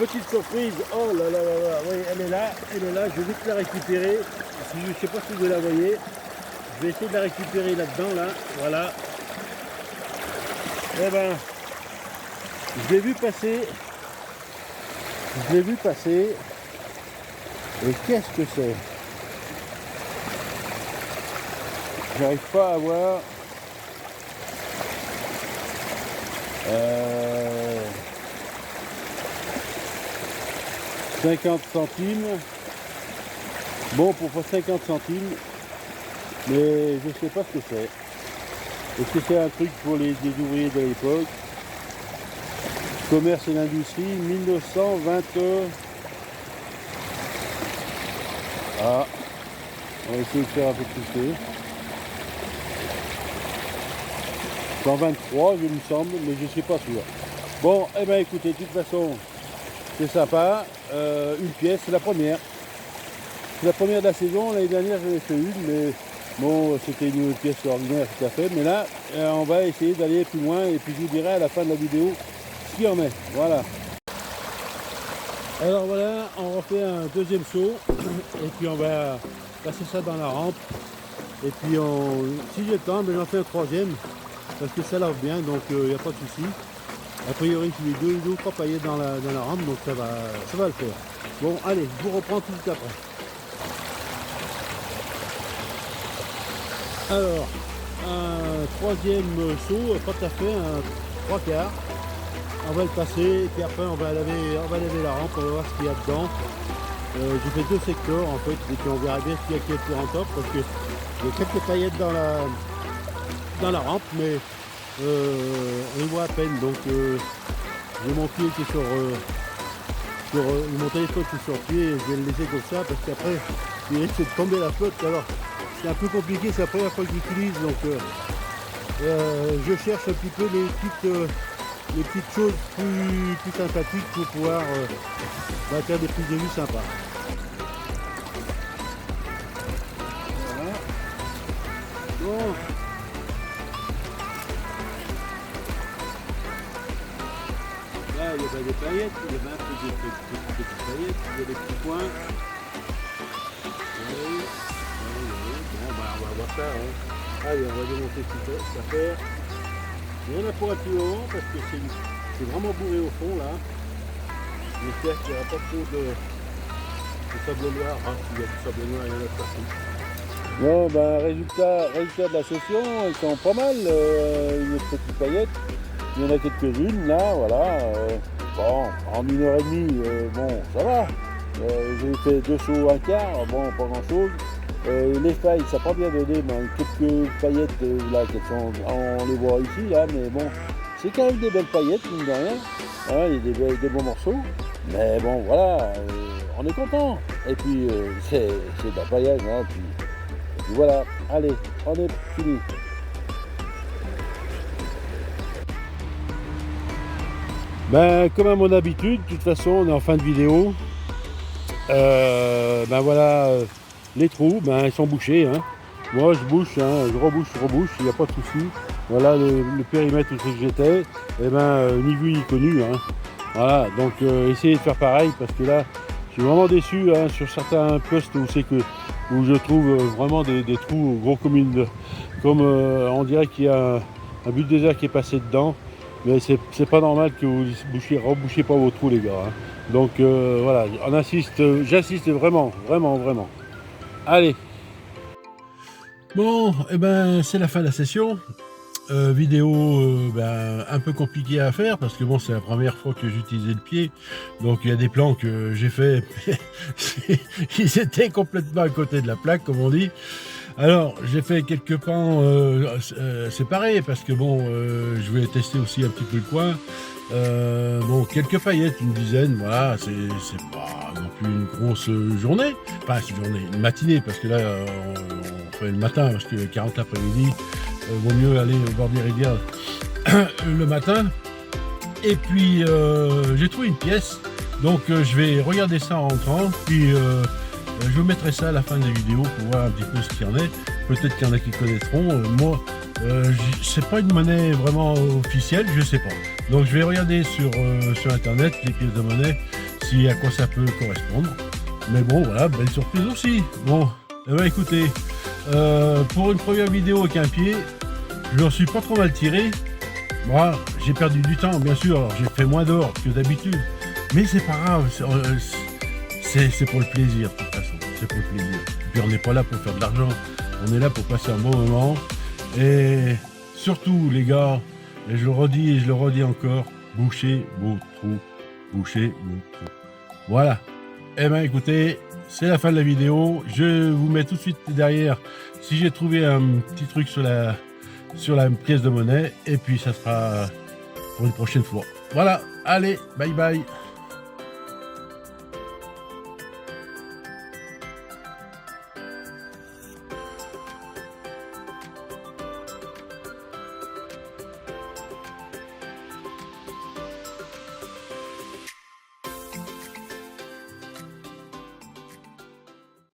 petite surprise. Oh là là là là, oui, elle est là, je vais vite la récupérer. Je ne sais pas si vous la voyez. Je vais essayer de la récupérer là-dedans, là, voilà. Eh ben, je l'ai vu passer. Et qu'est-ce que c'est? J'arrive pas à voir. 50 centimes. Bon, pour 50 centimes. Mais je sais pas ce que c'est. Est-ce que c'est un truc pour les ouvriers de l'époque? Commerce et l'industrie, 1920. Ah, on va essayer de faire un peu plus. 123, je me semble, mais je ne suis pas sûr. Bon, eh bien écoutez, de toute façon, c'est sympa. Une pièce, c'est la première. C'est la première de la saison. L'année dernière, j'en ai fait une, mais bon, c'était une pièce ordinaire tout à fait. Mais là, on va essayer d'aller plus loin et puis je vous dirai à la fin de la vidéo ce qu'il y en est. Voilà. Alors voilà, on refait un deuxième saut et puis on va passer ça dans la rampe. Et puis, si j'ai le temps, ben, j'en fais un troisième. Parce que ça lave bien, donc il n'y a pas de souci. A priori, je mets deux ou trois paillettes dans la rampe, donc ça va le faire. Bon, allez, je vous reprends tout de suite après. Alors, un troisième saut, pas tout à fait, un trois quarts. On va le passer, et puis après on va laver la rampe, on va voir ce qu'il y a dedans. J'ai fait deux secteurs en fait, et puis on verra bien ce qu'il y a qui est plus rentable, parce que il y a quelques paillettes dans la rampe, mais on les voit à peine. Donc j'ai mon pied qui est sur mon téléphone qui est sur le pied, et je vais le laisser comme ça parce qu'après il risque de tomber la flotte. Alors c'est un peu compliqué, c'est la première fois que j'utilise, donc je cherche un petit peu les petites choses plus sympathiques pour pouvoir faire des prises de vue sympas. Voilà. Bon. Là, il y a des paillettes, il y a un peu des petites paillettes, il y a des petits points. Oui. Bon, bah, on va voir ça. Hein. Allez, on va démonter cette affaire. Il y en a pour un peu haut parce que c'est vraiment bourré au fond là. J'espère qu'il n'y aura pas trop de sable noir. Ah, s'il y a du sable noir, il y en a partout. Bon, ben, résultat de la session, ils sont pas mal, les petites paillettes. Il y en a quelques-unes là, voilà. Bon, en 1h30, bon, ça va. J'ai fait 2 sauts un quart, bon, pas grand-chose. Les failles, ça n'a pas bien donné, mais quelques paillettes là, on les voit ici, là, mais bon, c'est quand même des belles paillettes, mine de rien. Hein, il y a des bons morceaux, mais bon, voilà, on est content. Et puis, c'est de la paillage, hein, et puis voilà, allez, on est fini. Ben, comme à mon habitude, de toute façon, on est en fin de vidéo. Ben voilà. Les trous, ben, ils sont bouchés. Hein. Moi, je bouche, hein, je rebouche, il n'y a pas de souci. Voilà le périmètre où j'étais. Et ben, ni vu ni connu. Hein. Voilà, donc essayez de faire pareil parce que là, je suis vraiment déçu hein, sur certains postes où je trouve vraiment des trous gros comme on dirait qu'il y a un bulldozer qui est passé dedans. Mais c'est pas normal que vous rebouchiez pas vos trous, les gars. Hein. Donc voilà, j'insiste vraiment. Allez. Bon, et ben c'est la fin de la session. Vidéo ben, un peu compliquée à faire parce que bon, c'est la première fois que j'utilisais le pied. Donc il y a des plans que j'ai fait, ils étaient complètement à côté de la plaque, comme on dit. Alors j'ai fait quelques pans séparés parce que bon, je voulais tester aussi un petit peu le coin. Bon, quelques paillettes, une dizaine, voilà, c'est pas non plus une grosse journée, pas une journée, une matinée, parce que là, on fait le matin, parce que 40 l'après-midi, vaut mieux aller au bord des rivières le matin. Et puis, j'ai trouvé une pièce, donc je vais regarder ça en rentrant, puis je vous mettrai ça à la fin de la vidéo pour voir un petit peu ce qu'il y en est. Peut-être qu'il y en a qui connaîtront, moi, c'est pas une monnaie vraiment officielle, je sais pas. Donc je vais regarder sur internet les pièces de monnaie, si à quoi ça peut correspondre. Mais bon, voilà, belle surprise aussi. Bon, eh ben, écoutez, pour une première vidéo avec un pied, je n'en suis pas trop mal tiré. Moi, j'ai perdu du temps, bien sûr, alors j'ai fait moins d'or que d'habitude. Mais c'est pas grave, c'est pour le plaisir, de toute façon, c'est pour le plaisir. Et puis on n'est pas là pour faire de l'argent, on est là pour passer un bon moment. Et surtout, les gars, et je le redis et je le redis encore, bouchez vos trous, bouchez vos trous. Voilà. Eh ben écoutez, c'est la fin de la vidéo. Je vous mets tout de suite derrière si j'ai trouvé un petit truc sur la pièce de monnaie. Et puis ça sera pour une prochaine fois. Voilà, allez, bye bye.